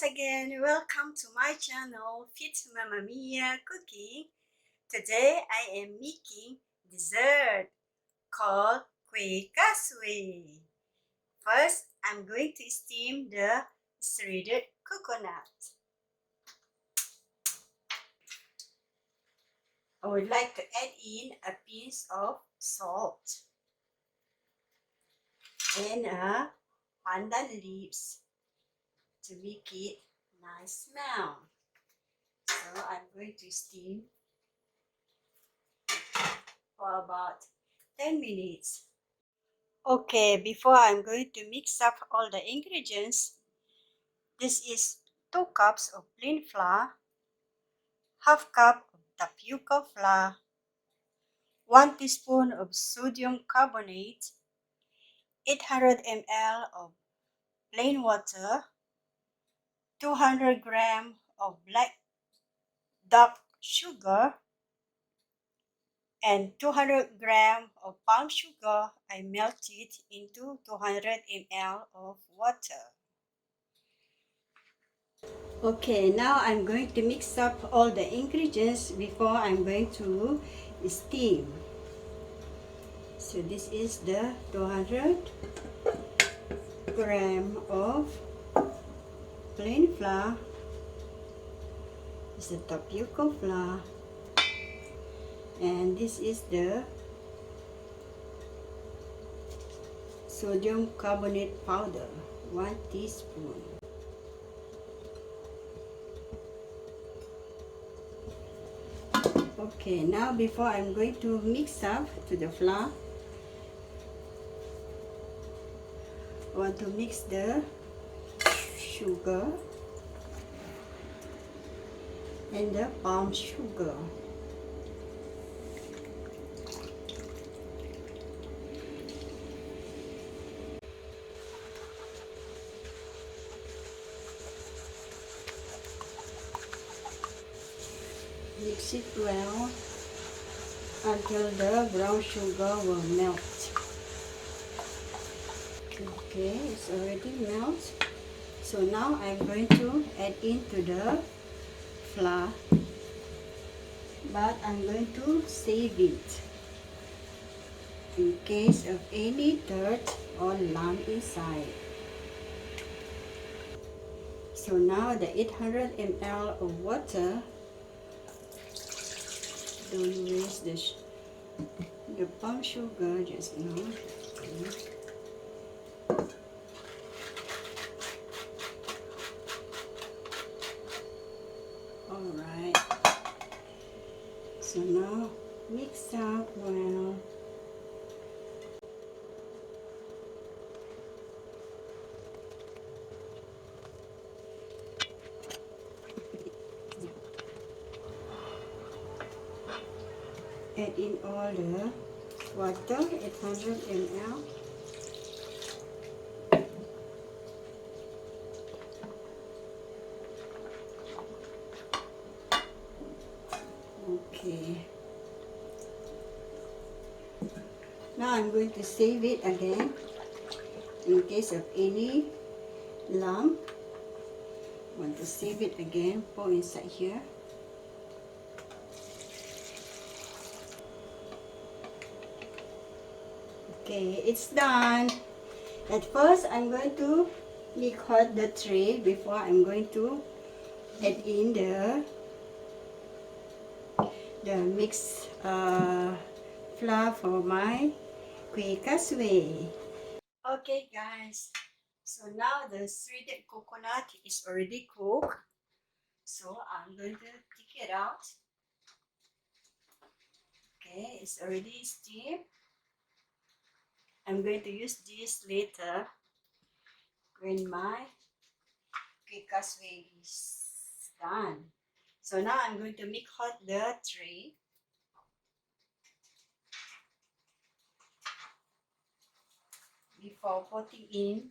once again, welcome to my channel, Fit Mamamia Cooking. Today I am making dessert called Kueh Kaswi. First, I'm going to steam the shredded coconut. I would like to add in a pinch of salt and a pandan leaves to make it nice smell. So I'm going to steam for about 10 minutes. Okay, before I'm going to mix up all the ingredients, this is 2 cups of plain flour, half cup of tapioca flour, 1 teaspoon of sodium carbonate, 800 ml of plain water, 200 gram of black dark sugar, and 200 gram of palm sugar. I melted into 200 ml of water. Okay, now I'm going to mix up all the ingredients before I'm going to steam. So this is the 200 gram of plain flour. This is the tapioca flour, and this is the sodium carbonate powder, 1 teaspoon. Okay, now before I'm going to mix up to the flour, I want to mix the sugar and the palm sugar. Mix it well until the brown sugar will melt. Okay, it's already melted. So now I'm going to add into the flour, but I'm going to save it in case of any dirt or lump inside. So now the 800 ml of water. Don't waste the palm sugar just now. Okay. Alright. So now mix up well. Add in all the water, 800 ml. Okay. Now I'm going to save it again in case of any lump. Want to save it again, pour inside here. Okay, it's done. At first, I'm going to make hot the tray before I'm going to add in the mixed flour for my Kueh Kaswi. Okay, guys. So now the shredded coconut is already cooked. So I'm going to take it out. Okay, it's already steamed. I'm going to use this later when my Kueh Kaswi is done. So now I'm going to make hot the tray. Before putting in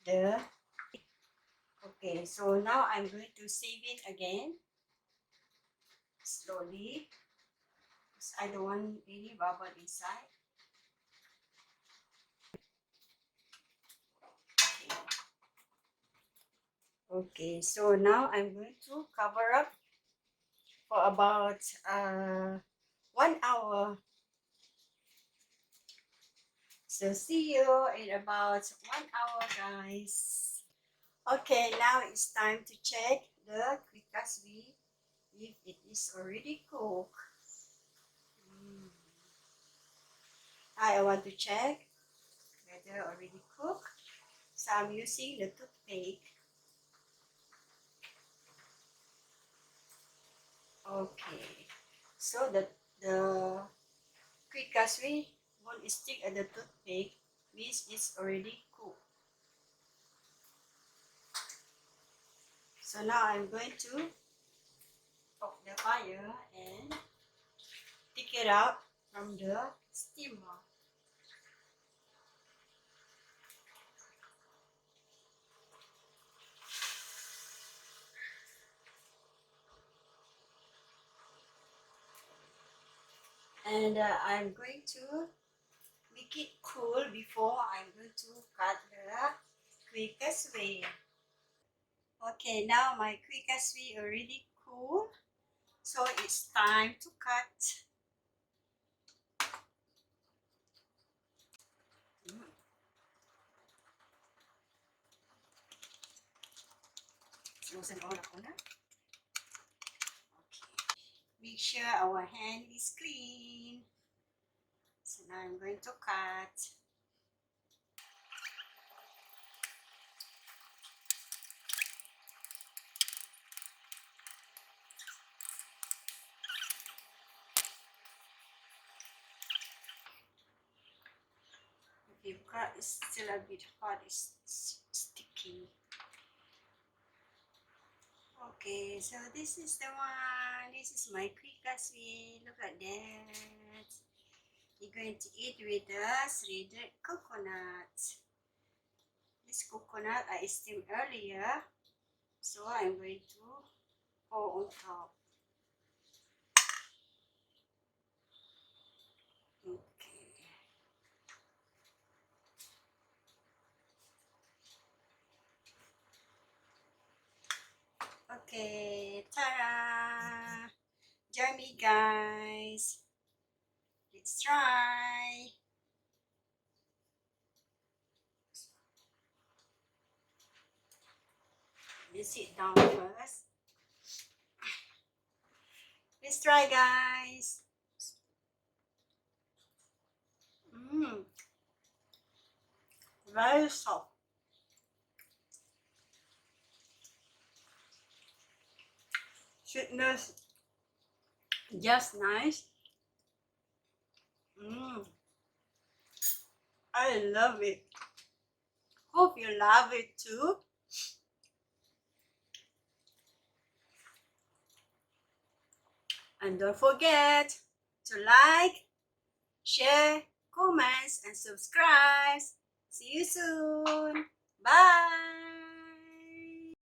the... Okay, so now I'm going to save it again slowly because I don't want any bubble inside. Okay. Okay, so now I'm going to cover up for about 1 hour. So see you in about 1 hour, guys. Okay, now it's time to check the quick Kaswi if it is already cooked. I want to check whether already cooked. So I'm using the toothpick. Okay, so the quick Kaswi won't stick at the toothpick, means it's already cooked. So now I'm going to poke the fire and take it out from the steamer. And I'm going to make it cool before I'm going to cut the quick Kaswi. Okay, now my quick Kaswi already cool, so it's time to cut. Susan all ako na. Okay. Make sure our hand is clean. So now I'm going to cut. If you cut, it's still a bit hot, it's sticky. Okay, so this is the one. This is my quick Kaswi. Look at that. You're going to eat with the shredded coconut. This coconut I steamed earlier, so I'm going to pour on top. Okay. Okay, ta-da! Join me, guys. Let's try. Let's sit down first. Let's try, guys. Very soft. Sweetness just nice. I love it. Hope you love it too. And don't forget to like, share, comments, and subscribe. See you soon. Bye.